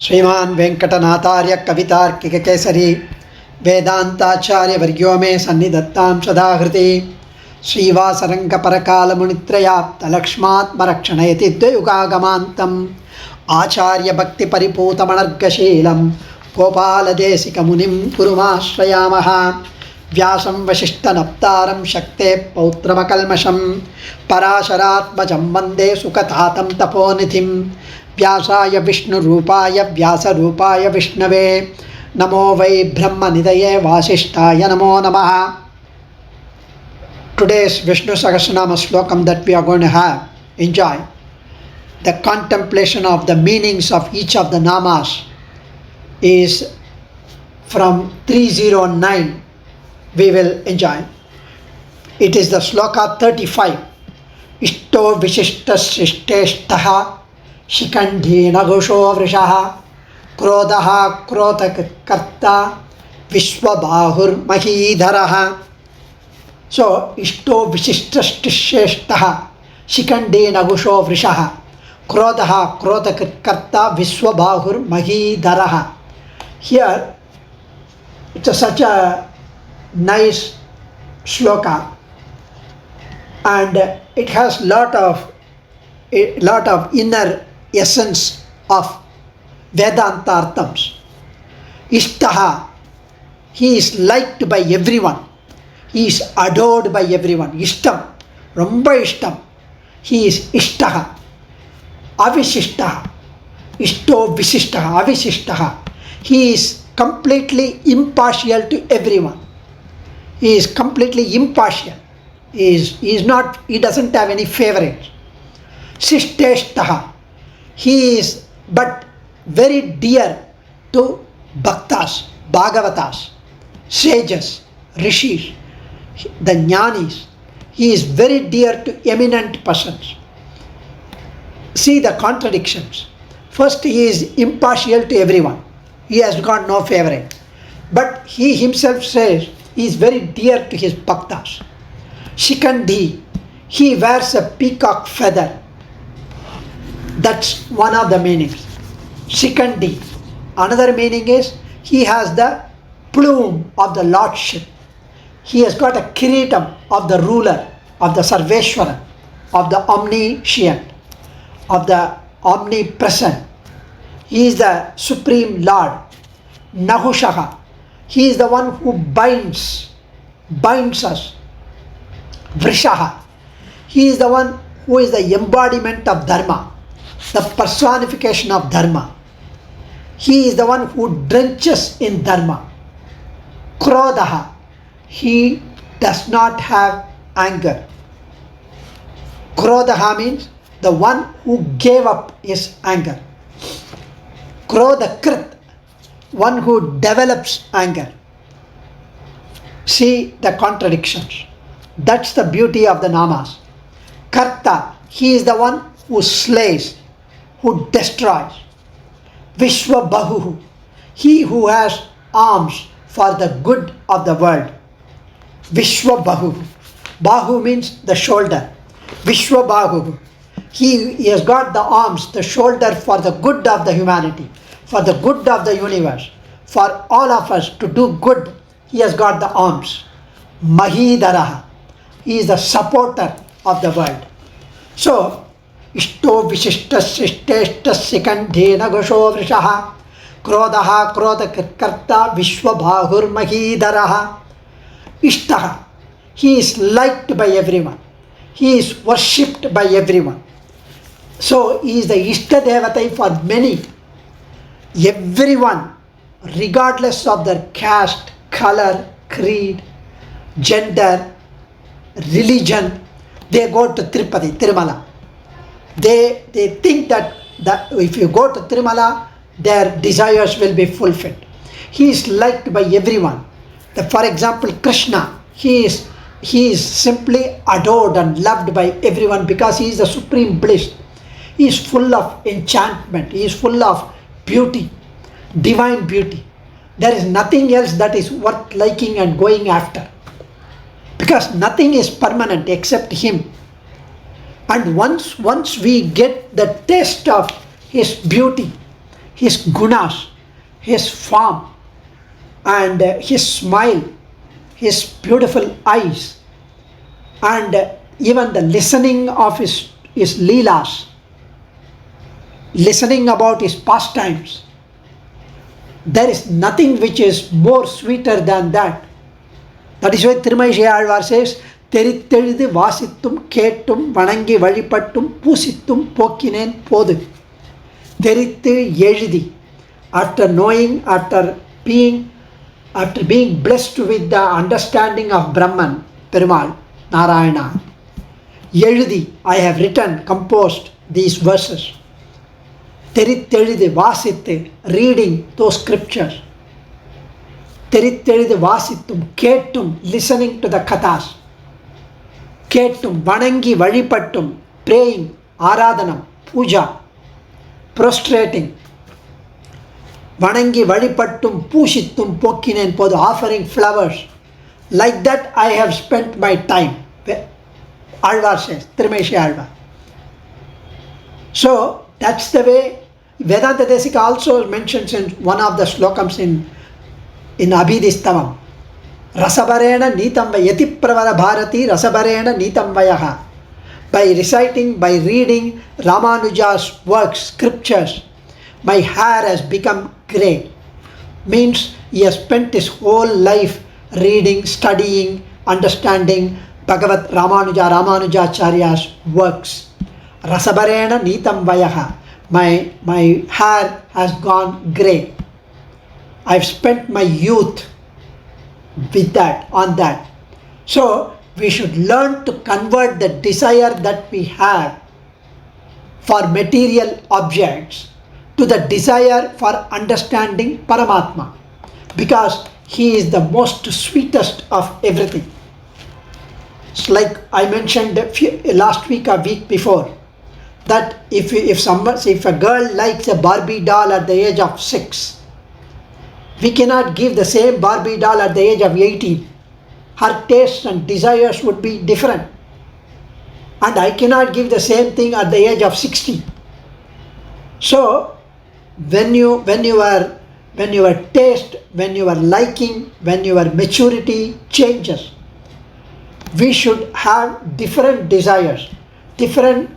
श्रीमान वेंकटनाथार्य कवितार्किक केसरी वेदांताचार्य वर्यो मे सन्निधत्तां सदा हृति श्रीवासरंग परकाल मुनित्रयाप्त लक्ष्मात्मरक्षणयति द्वयुगागमान्तम् आचार्य भक्ति परिपूतमनर्गशीलं गोपालदेशिक मुनिं गुरुमाश्रयामः व्यासं वसिष्ठनप्तारं शक्ते पौत्रमकल्मषं पराशरात्मजं वन्दे सुखतातं तपोनिधिं व्यासाय विष्णुरूपाय व्यासरूपाय विष्णवे नमो वै ब्रह्मनिधये वासिष्ठाय नमो नमः. Today's Vishnu Sahasranamam Slokam that we are going to enjoy the contemplation of the meanings of each of the namas is from 309. We will enjoy. It is the Sloka 35. Ishto Vishishta Srishteshtaha Shikandhina Gosho Vrishaha Krodaha Krotakarta Vishwabahur Mahidharaha. So, Ishto Vishishtashtisheshtaha Shikandhina Gosho Vrishaha Krodaha Krotakarta Vishwabahur Mahidharaha. Here, it's such a nice shloka, and it has lot of inner essence of Vedantarthams. Ishtaha, he is liked by everyone, he is adored by everyone. Ishtam, Ramba Ishtam, he is Ishtaha. Avishishtaha, Ishto Vishishtaha, Avishishtaha, he is completely impartial to everyone. He is completely impartial. He doesn't have any favorites. Sishteshtaha, he is but very dear to bhaktas, bhagavatas, sages, rishis, the jnanis. He is very dear to eminent persons. See the contradictions. First, he is impartial to everyone. He has got no favorite. But he himself says he is very dear to his bhaktas. Shikandi, he wears a peacock feather. That's one of the meanings. Shikandi. Another meaning is he has the plume of the lordship. He has got a kiritam of the ruler, of the Sarveshwara, of the omniscient, of the omnipresent. He is the supreme lord. Nahushaha, he is the one who binds us. Vrishaha, he is the one who is the embodiment of dharma, the personification of dharma. He is the one who drenches in dharma. Krodaha, he does not have anger. Krodaha means the one who gave up his anger. Krodakrit, one who develops anger. See the contradictions. That's the beauty of the namas. Karta, he is the one who slays, who destroys. Vishwabahu, he who has arms for the good of the world. Vishwabahu, Bahu means the shoulder. Vishwabahu, he has got the arms, the shoulder for the good of the humanity, for the good of the universe, for all of us to do good. He has got the arms. Mahidharaha, he is the supporter of the world. So, Ishto Vishishtas Sishteshtas Sikandhena Gosho Vrishaha Krodaha Krodakarta Vishwabhahur Mahidharaha. Ishtaha, he is liked by everyone. He is worshipped by everyone. So, he is the Ishta Devatai for many. Everyone, regardless of their caste, color, creed, gender, religion, they go to Tirumala. They think that if you go to Tirumala, their desires will be fulfilled. He is liked by everyone. For example, Krishna, he is simply adored and loved by everyone because he is the supreme bliss. He is full of enchantment. He is full of beauty, divine beauty. There is nothing else that is worth liking and going after, because nothing is permanent except him. And once we get the taste of his beauty, his gunas, his form, and his smile, his beautiful eyes, and even the listening of his leelas, listening about his pastimes. There is nothing which is more sweeter than that. That is why Tirumai Alvar says, தெரித்தெழுது வாசித்தும் கேட்டும் வணங்கி வழிபட்டும் பூசித்தும் போக்கினேன் போது. தெரித்து எழுதி, after knowing, after being blessed with the understanding of Brahman, Perumal, Narayana, எழுதி, I have written, composed these verses. தெரித்தெழுது வாசித்து, reading those scriptures. தெரித்தெழுது வாசித்தும் கேட்டும், listening to the kathas. கேட்டும் வணங்கி வழிபட்டும், praying, ஆராதனம், பூஜா, prostrating. வணங்கி வழிபட்டும் பூஷித்தும் போக்கினேன் போது, offering flowers. Like that I have spent my time. Alvar says, Tirumai Alvar. So that's the way Vedanta Desika also mentions in one of the slokams in Abhidistavam. Rasabarena Nitam Yati Pravara Bharati Rasabarena Nitam Vayaha. By reciting, by reading Ramanuja's works, scriptures, my hair has become grey. Means he has spent his whole life reading, studying, understanding Bhagavat Ramanujacharya's works. Rasabarena Nitam Vayaha. My hair has gone grey. I've spent my youth with that, on that. So we should learn to convert the desire that we have for material objects to the desire for understanding Paramatma, because he is the most sweetest of everything. It's like I mentioned last week or week before, that if a girl likes a Barbie doll at the age of 6, we cannot give the same Barbie doll at the age of 18. Her tastes and desires would be different. And I cannot give the same thing at the age of 60. So when your taste, when your liking, when your maturity changes, we should have different desires, different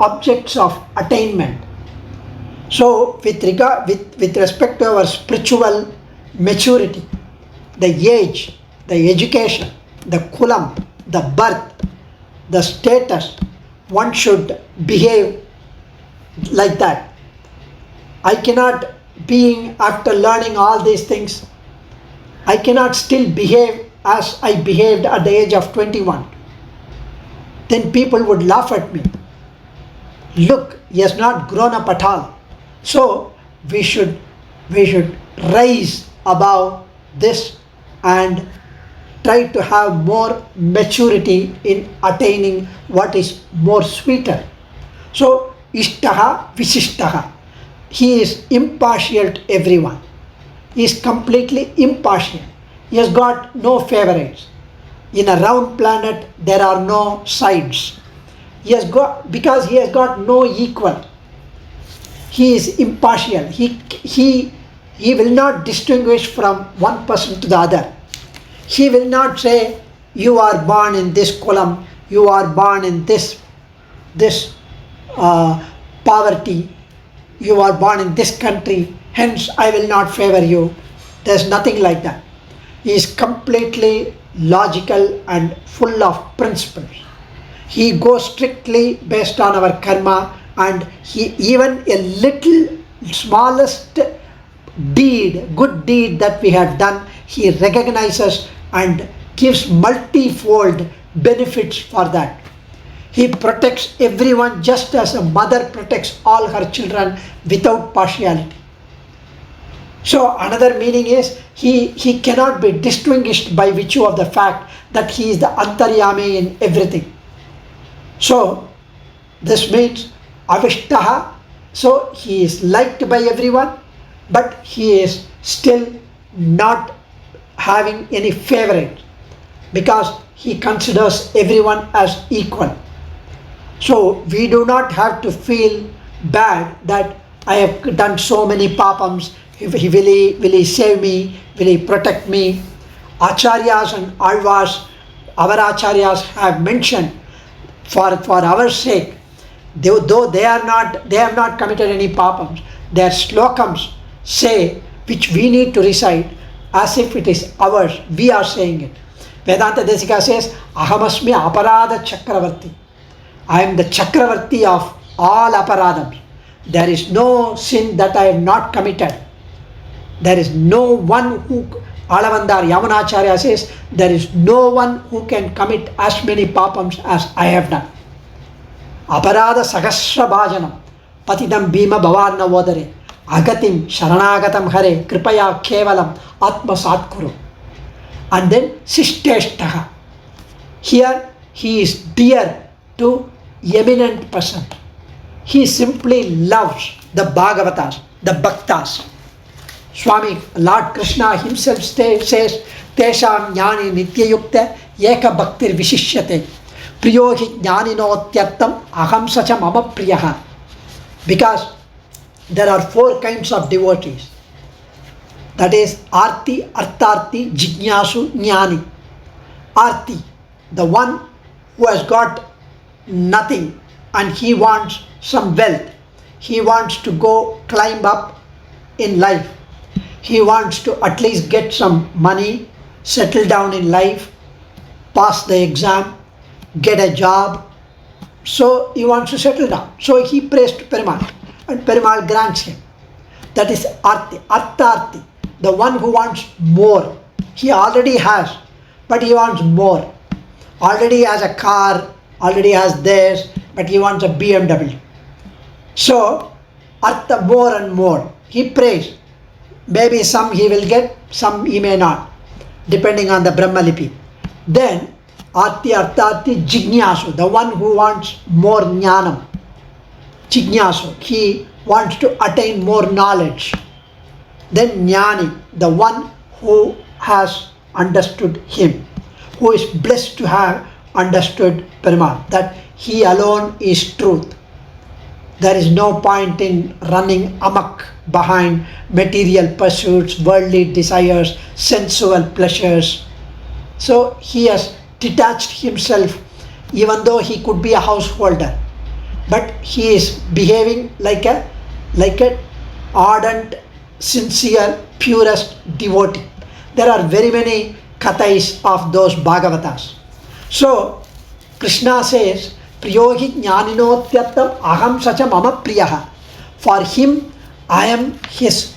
objects of attainment. So with respect to our spiritual maturity, the age, the education, the kulam, the birth, the status, one should behave like that. I cannot, after learning all these things, I cannot still behave as I behaved at the age of 21. Then people would laugh at me. Look, he has not grown up at all. So we should rise above this and try to have more maturity in attaining what is more sweeter. So ishtaha visishtaha. He is impartial to everyone. He is completely impartial. He has got no favorites. In a round planet there are no sides. Because he has got no equal. He is impartial. He will not distinguish from one person to the other. He will not say, you are born in this kulam, you are born in this poverty, you are born in this country, hence I will not favor you. There's nothing like that. He is completely logical and full of principles. He goes strictly based on our karma, and even a little smallest good deed that we have done, he recognizes and gives multifold benefits for that. He protects everyone just as a mother protects all her children without partiality. So another meaning is he cannot be distinguished by virtue of the fact that he is the Antaryami in everything. So this means avishtaha, so he is liked by everyone, but he is still not having any favorite, because he considers everyone as equal. So we do not have to feel bad that I have done so many papams. Will he save me? Will he protect me? Acharyas and Alvas, our Acharyas have mentioned for our sake, though they have not committed any papams, their slokams say which we need to recite as if it is ours. We are saying it. Vedanta Desika says, Ahamasmi aparada chakravarti. I am the chakravarti of all aparadams. There is no sin that I have not committed. There is no one who, Alavandar Yamunacharya says, there is no one who can commit as many papams as I have done. Aparada Sahasra Bhajanam Patidam Bhima Bhavarna Vodare Agatim Sharanagatam Hare Kripaya Kevalam Atma Satkuru. And then Sishteshtaha. Here he is dear to eminent person. He simply loves the Bhagavatas, the Bhaktas. Swami, Lord Krishna himself says, Tesham Jnani Nityayukta Eka Bhaktir Vishishyate Priyohi Jnaninotyartam Aham Sacha Mama Priyaha. Because there are 4 kinds of devotees. That is Arti, Artharti, Jignasu, Jnani. Arti, the one who has got nothing and he wants some wealth. He wants to go climb up in life. He wants to at least get some money, settle down in life, pass the exam, get a job. So he wants to settle down. So he prays to Perumal and Perumal grants him. That is Arti. Artharti, the one who wants more. He already has, but he wants more. Already has a car, already has this, but he wants a BMW. So, Artha, more and more. He prays. Maybe some he will get, some he may not, depending on the Brahmalipi. Then, Arti Artharti Jignasu, the one who wants more jnanam. Jignasu, he wants to attain more knowledge. Then Jnani, the one who has understood him, who is blessed to have understood Perumal, that he alone is truth. There is no point in running amok behind material pursuits, worldly desires, sensual pleasures. So he has detached himself, even though he could be a householder, but he is behaving like a ardent, sincere, purest devotee. There are very many kathais of those Bhagavatas. So Krishna says, Priyohi Jnaninotyartam Aham Sacha Mama Priyaha. For him, I am his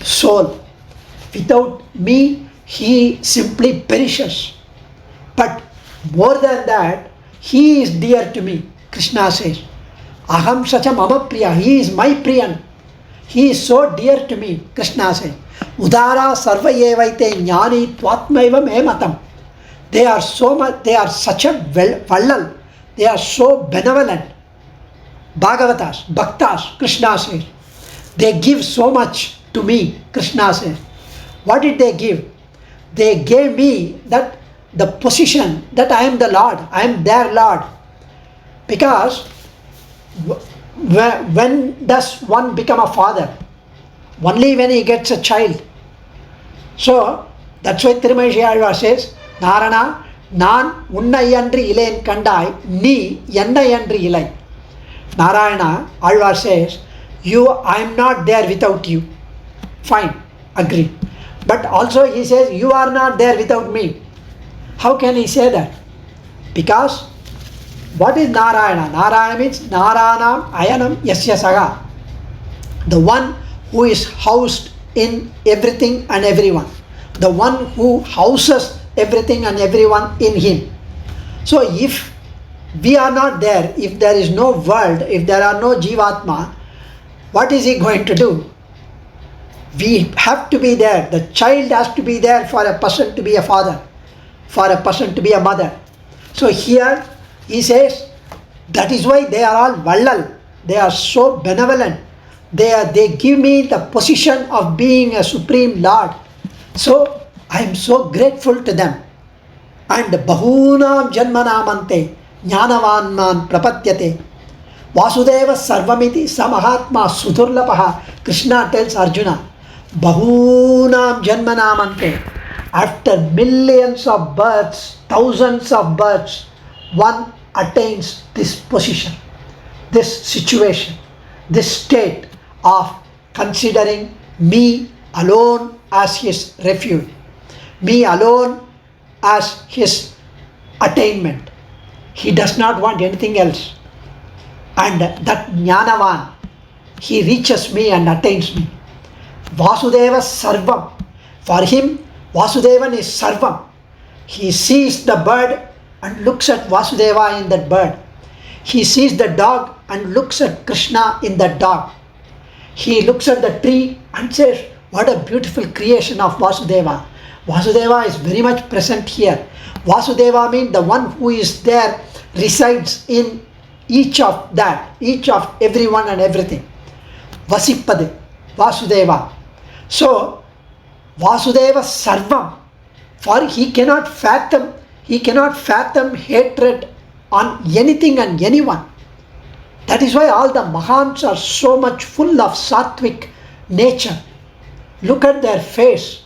soul. Without me, he simply perishes. But more than that, he is dear to me. Krishna says, Aham Sacha Mama Priya. He is my Priyan. He is so dear to me. Krishna says, Udara Sarva Yevaite Jnani Twatmaiva Me Matam. They are so much, they are such a vallal. They are so benevolent. Bhagavatas, Bhaktas, Krishna says. They give so much to me, Krishna says. What did they give? They gave me that the position that I am the Lord, I am their Lord. Because when does one become a father? Only when he gets a child. So that's why Tirumazhi Alvar says, Narana, Nan unnayandri ilain kandai, ni yannayandri ilai. Narayana, Alvar says, I am not there without you. Fine, agree. But also he says, you are not there without me. How can he say that? Because what is Narayana? Narayana means Naranam Ayanam Yasya Saga. The one who is housed in everything and everyone. The one who houses everything and everyone in him. So if we are not there, if there is no world, if there are no Jivatma, what is he going to do? We have to be there. The child has to be there for a person to be a father, for a person to be a mother. So here he says, that is why they are all vallal. They are so benevolent. They give me the position of being a supreme Lord. So I am so grateful to them. And bahunam janmanamante jnanavanman prapatyate. Vasudeva Sarvamiti Samahatma Sudurlapaha. Krishna tells Arjuna, Bahunam Janmanamante. After millions of births, thousands of births, one attains this position, this situation, this state of considering me alone as his refuge, me alone as his attainment. He does not want anything else. And that Jnanavan, he reaches me and attains me. Vasudeva Sarvam. For him, Vasudevan is Sarvam. He sees the bird and looks at Vasudeva in that bird. He sees the dog and looks at Krishna in that dog. He looks at the tree and says, what a beautiful creation of Vasudeva. Vasudeva is very much present here. Vasudeva means the one who is there, resides in each of that, each of everyone and everything. Vasipade, Vasudeva. So, Vasudeva Sarvam. For he cannot fathom hatred on anything and anyone. That is why all the Mahans are so much full of sattvic nature. Look at their face.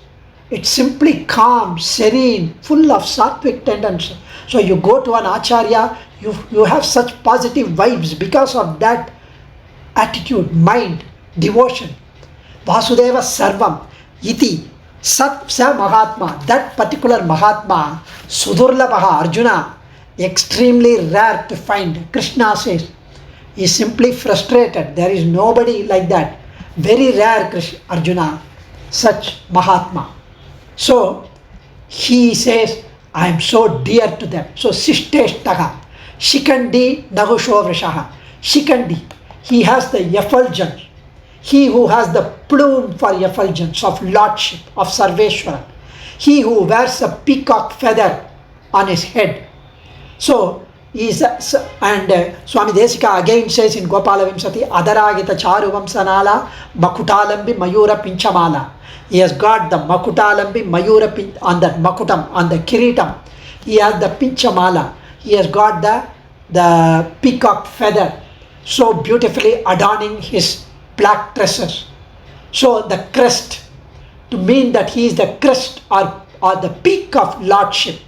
It's simply calm, serene, full of sattvic tendency. So you go to an Acharya, you have such positive vibes because of that attitude, mind, devotion. Vasudeva Sarvam Iti Sat Sa Mahatma. That particular Mahatma, Sudurlabaha, Arjuna, extremely rare to find. Krishna says, he is simply frustrated. There is nobody like that. Very rare, Arjuna, such Mahatma. So he says, I am so dear to them. So Sishteshtaha, Shikandi Nagusho Vrishaha. Shikandi, he has the effulgence. He who has the plume for effulgence of lordship, of Sarveshwara. He who wears a peacock feather on his head. So, Swami Desika again says in Gopala Vimsati, Adaragita Charu Vamsanala, Makutalambi Mayura Pinchamala. He has got the Makutalambi Mayura on that Makutam, on the Kiritam. He has the Pinchamala. He has got the peacock feather, so beautifully adorning his black tresses. So the crest, to mean that he is the crest or the peak of lordship.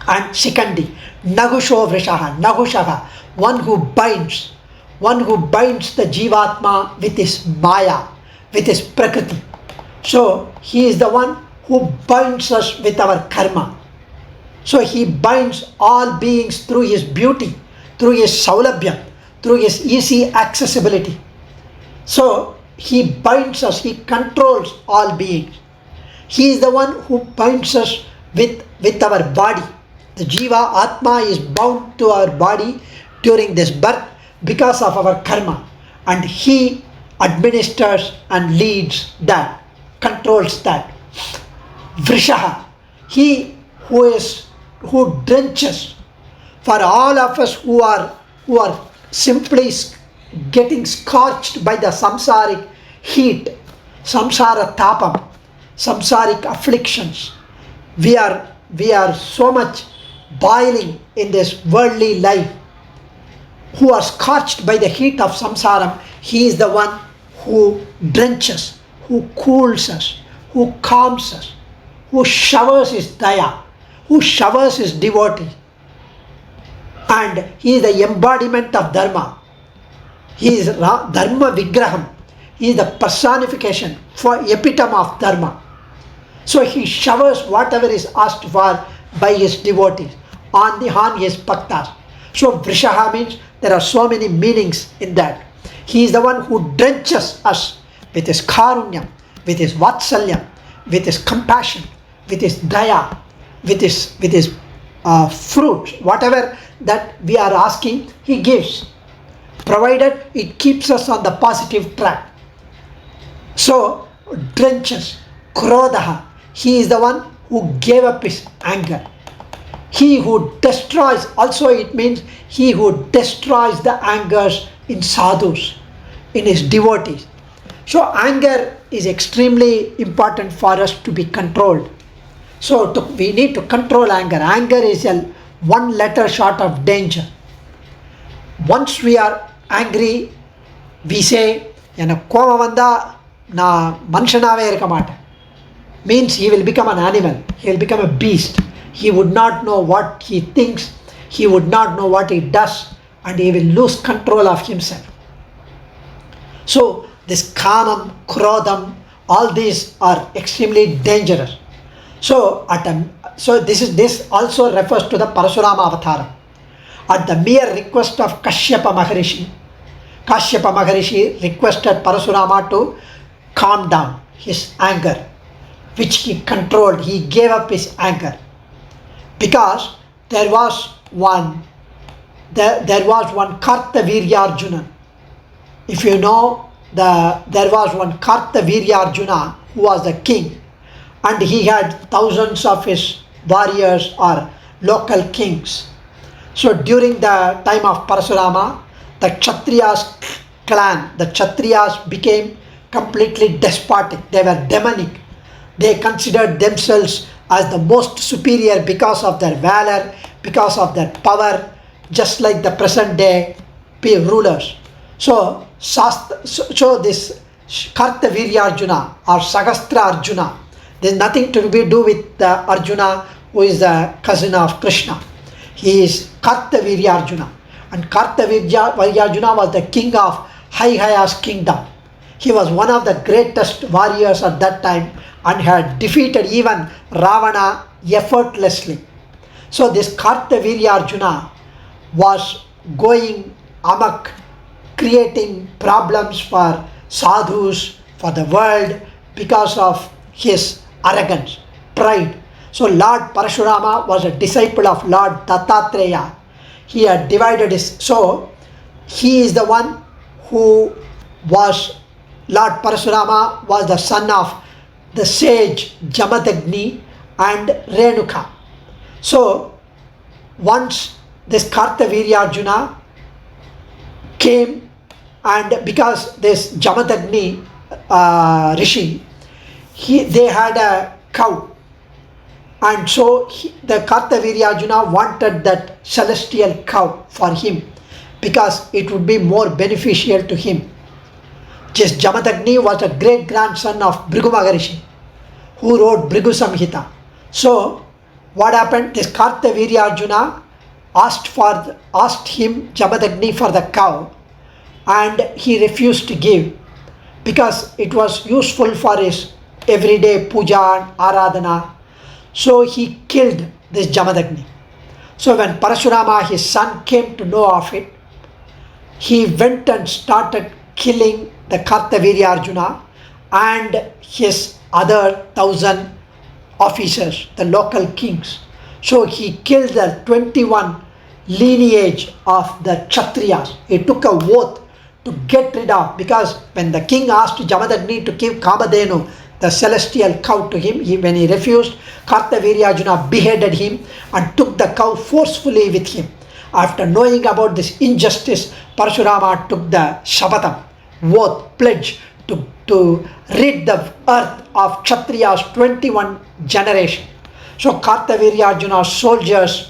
And Shikandi, Nagusho Vrishaha, Nagushaha, one who binds the Jivatma with his Maya, with his Prakriti. So he is the one who binds us with our karma. So he binds all beings through his beauty, through his saulabhyam, through his easy accessibility. So he binds us, he controls all beings. He is the one who binds us with our body. The Jiva Atma is bound to our body during this birth because of our karma, and he administers and leads that, controls that. Vrishaha, he who drenches. For all of us who are simply getting scorched by the samsaric heat, samsara tapam, samsaric afflictions, we are so much boiling in this worldly life, who are scorched by the heat of samsaram. He is the one who drenches, who cools us, who calms us, who showers his daya, who showers his devotees. And he is the embodiment of dharma. He is dharma vigraham. He is the personification for epitome of dharma. So he showers whatever is asked for by his devotees on his bhaktas. So Vrishaha means there are so many meanings in that. He is the one who drenches us with his karunyam, with his vatsalyam, with his compassion, with his daya, with his fruits. Whatever that we are asking, he gives, provided it keeps us on the positive track. So drenches, krodha, he is the one who gave up his anger. He who destroys, also it means he who destroys the angers in sadhus, in his devotees. So anger is extremely important for us to be controlled. So we need to control anger. Anger is one letter short of danger. Once we are angry, we say, எனக்கு கோபம் வந்தால் நான் மனுஷனாகவே இருக்க மாட்டேன். Means he will become an animal, he will become a beast. He would not know what he thinks, he would not know what he does, and he will lose control of himself. So this kamam, krodham, all these are extremely dangerous. So this also refers to the Parashurama Avataram. At the mere request of Kashyapa Maharishi requested Parashurama to calm down his anger, which he controlled. He gave up his anger because there was one Kartavirya Arjuna. If you know, there was one Kartavirya Arjuna who was the king, and he had thousands of his warriors or local kings. So during the time of Parashurama, the Kshatriyas clan, the Kshatriyas became completely despotic. They were demonic. They considered themselves as the most superior because of their valor, because of their power, just like the present day rulers. So this Kartavirya Arjuna or Sahasra Arjuna, there is nothing to do with the Arjuna who is the cousin of Krishna. He is Kartavirya Arjuna, and Kartavirya Arjuna was the king of Haya's kingdom. He was one of the greatest warriors at that time and had defeated even Ravana effortlessly. So this Kartavirya Arjuna was going amok, creating problems for sadhus, for the world, because of his arrogance, pride. So Lord Parashurama was a disciple of Lord Dattatreya. He had divided his, so he is the one who was, Lord Parashurama was the son of the sage Jamadagni and Renuka. So once this Kartavirya Arjuna came, and because this Jamadagni Rishi, they had a cow, and so the Kartavirya Arjuna wanted that celestial cow for him because it would be more beneficial to him. Just Jamadagni was a great grandson of Bhrigu Maharishi who wrote Bhrigu Samhita. So what happened? This Kartavirya Arjuna asked him, Jamadagni, for the cow, and he refused to give because it was useful for his everyday puja and aradhana. So he killed this Jamadagni. So when Parashurama, his son, came to know of it, he went and started killing the Kartavirya Arjuna and his other 1,000 officers, the local kings. So he killed the 21 lineage of the Kshatriyas. He took a oath to get rid of, because when the king asked Jamadagni to give Kamadhenu, the celestial cow, to him, when he refused, Kartavirya Arjuna beheaded him and took the cow forcefully with him. After knowing about this injustice, Parashurama took the Shapatham, oath, pledge to rid the earth of Kshatriyas 21 generation. So Kartavirya Arjuna's soldiers,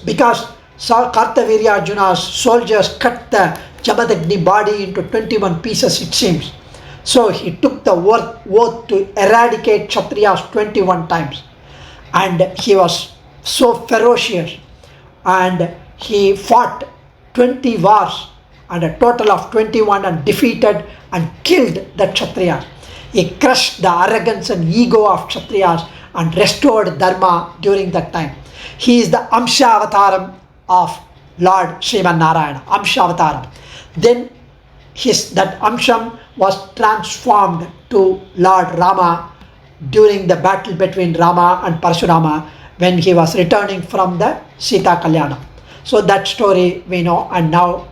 because Kartavirya Arjuna's soldiers cut the Jamadagni body into 21 pieces, it seems. So he took the oath to eradicate Kshatriyas 21 times, and he was so ferocious, and he fought 20 wars and a total of 21 and defeated and killed the Kshatriyas. He crushed the arrogance and ego of Kshatriyas and restored Dharma during that time. He is the Amsha Avataram of Lord Sriman Narayana, Amsha Avataram. Then that Amsham was transformed to Lord Rama during the battle between Rama and Parashurama when he was returning from the Sita Kalyana. So that story we know, and now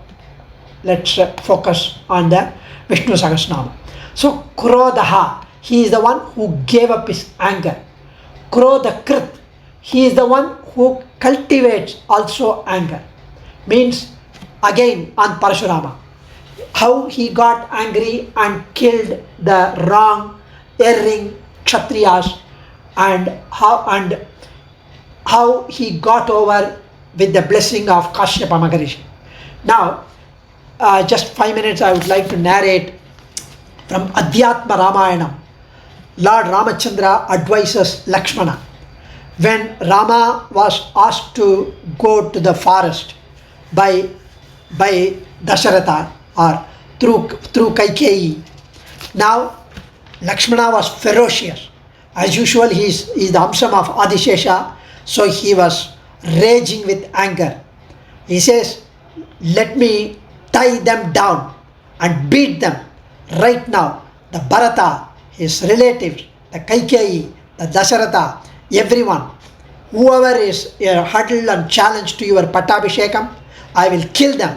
let's focus on the Vishnu Sahasranamam. So Krodha, he is the one who gave up his anger. Krodhakrit, he is the one who cultivates also anger. Means again on Parashurama, how he got angry and killed the wrong, erring Kshatriyas, and how he got over with the blessing of Kashyapa Maharishi. Now, just 5 minutes I would like to narrate from Adhyatma Ramayana. Lord Ramachandra advises Lakshmana. When Rama was asked to go to the forest by Dasharatha or through Kaikeyi, now Lakshmana was ferocious. As usual, he is the Amsam of Adishesha, so he was raging with anger. He says, let me tie them down and beat them right now. The Bharata, his relatives, the Kaikeyi, the Dasharatha, everyone, whoever is huddled and challenged to your Pattabhishekam, I will kill them.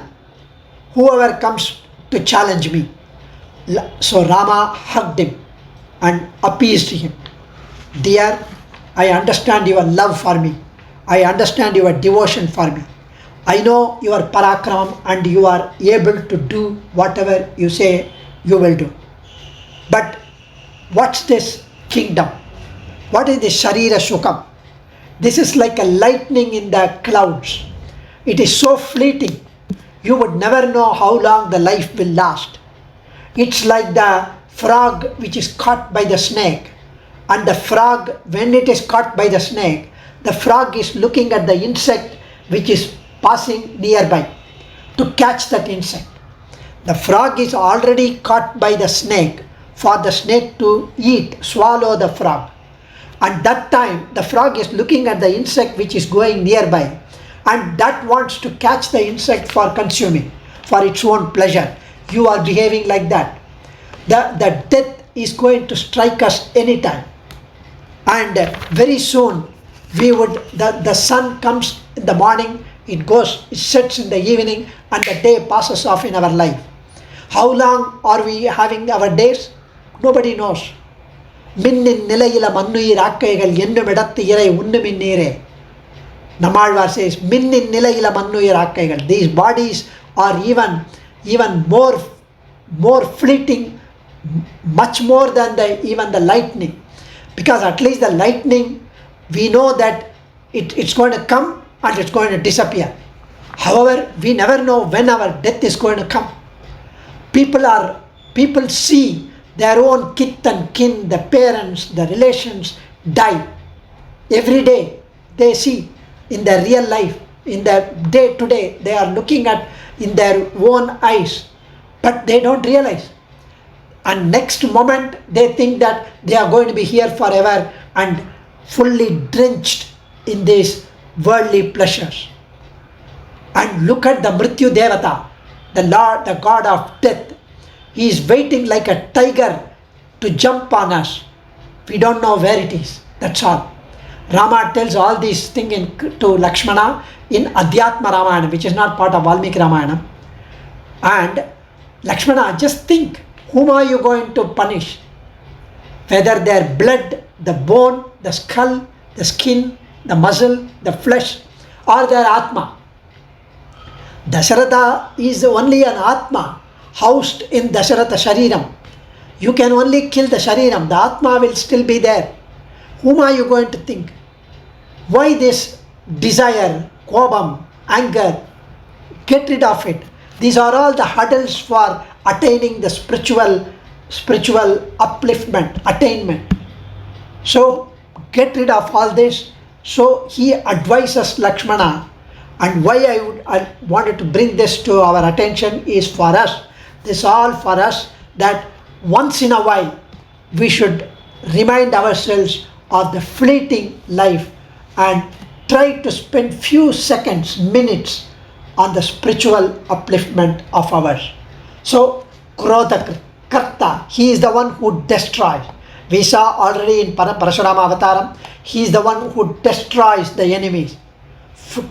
Whoever comes to challenge me. So Rama hugged him and appeased him. Dear, I understand your love for me. I understand your devotion for me. I know your parakram and you are able to do whatever you say you will do. But what's this kingdom? What is this Sharira Sukam? This is like a lightning in the clouds. It is so fleeting. You would never know how long the life will last. It's like the frog which is caught by the snake. And the frog, when it is caught by the snake, the frog is looking at the insect which is passing nearby to catch that insect. The frog is already caught by the snake for the snake to swallow the frog. And that time the frog is looking at the insect which is going nearby, and that wants to catch the insect for consuming, for its own pleasure. You are behaving like that. The death is going to strike us anytime. And very soon the sun comes in the morning, it sets in the evening, and the day passes off in our life. How long are we having our days? Nobody knows. Minnin nilayila mannuyir akkaigal ennum idathu irai unnum innire. Namalvar says, Minnin nilayila mannuyir akkaigal. These bodies are even more fleeting, much more than even the lightning. Because at least the lightning, we know that it's going to come and it's going to disappear. However, we never know when our death is going to come. People see their own kith and kin, the parents, the relations die. Every day they see in their real life, in their day to day, they are looking at in their own eyes, but they don't realize. And next moment they think that they are going to be here forever and fully drenched in these worldly pleasures. And look at the Mrityu Devata, the Lord, the God of death. He is waiting like a tiger to jump on us. We don't know where it is. That's all. Rama tells all these things to Lakshmana in Adhyatma Ramayana, which is not part of Valmiki Ramayana. And Lakshmana, just think, whom are you going to punish? Whether their blood, the bone, the skull, the skin, the muscle, the flesh, or their Atma. Dasharatha is only an Atma housed in Dasharatha Shariram. You can only kill the Shariram, the Atma will still be there. Whom are you going to think? Why this desire, kobam, anger? Get rid of it. These are all the hurdles for attaining the spiritual upliftment, attainment. So get rid of all this. So he advises Lakshmana, and why I wanted to bring this to our attention is for us. This all for us, that once in a while we should remind ourselves of the fleeting life and try to spend few seconds, minutes on the spiritual upliftment of ours. So Krodha Karta, he is the one who destroys. We saw already in Parashurama Avataram, he is the one who destroys the enemies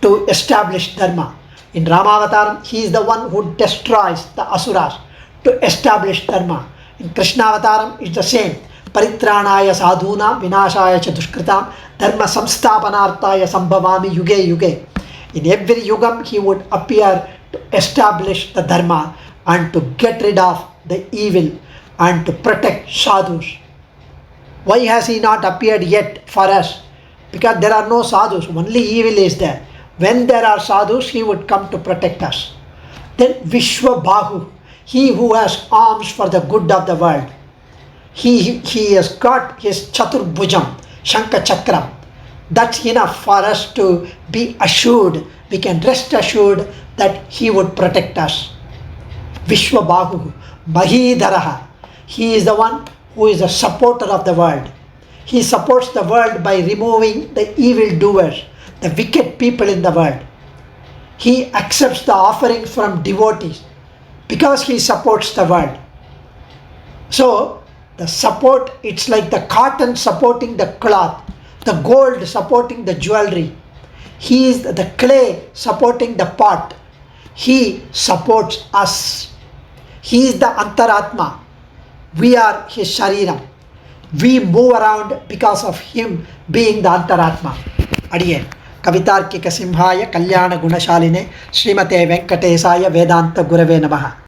to establish Dharma. In Rama Avataram, he is the one who destroys the Asuras to establish Dharma. In Krishna Avataram, it's the same. Paritranaya sadhuna vinashaya cha dushkritam dharma samsthapanarthaya sambhavami yuge yuge. In every yugam he would appear to establish the dharma and to get rid of the evil and to protect sadhus. Why has he not appeared yet for us? Because there are no sadhus, only evil is there. When there are sadhus, he would come to protect us. Then Vishwabahu, he who has arms for the good of the world. He has got his Chaturbhujam, Shankha Chakram. That's enough for us to be assured. We can rest assured that he would protect us. Vishwabahu, Mahidharaha. He is the one who is a supporter of the world. He supports the world by removing the evil doers, the wicked people in the world. He accepts the offering from devotees because he supports the world. So, the support, it's like the cotton supporting the cloth, the gold supporting the jewelry. He is the clay supporting the pot. He supports us. He is the Antaratma. We are his Shariram. We move around because of him being the Antaratma. Adiyen. Kavitarkika Simhaya Kalyana Gunashaline Srimate Venkatesaya Vedanta Gurave Namaha.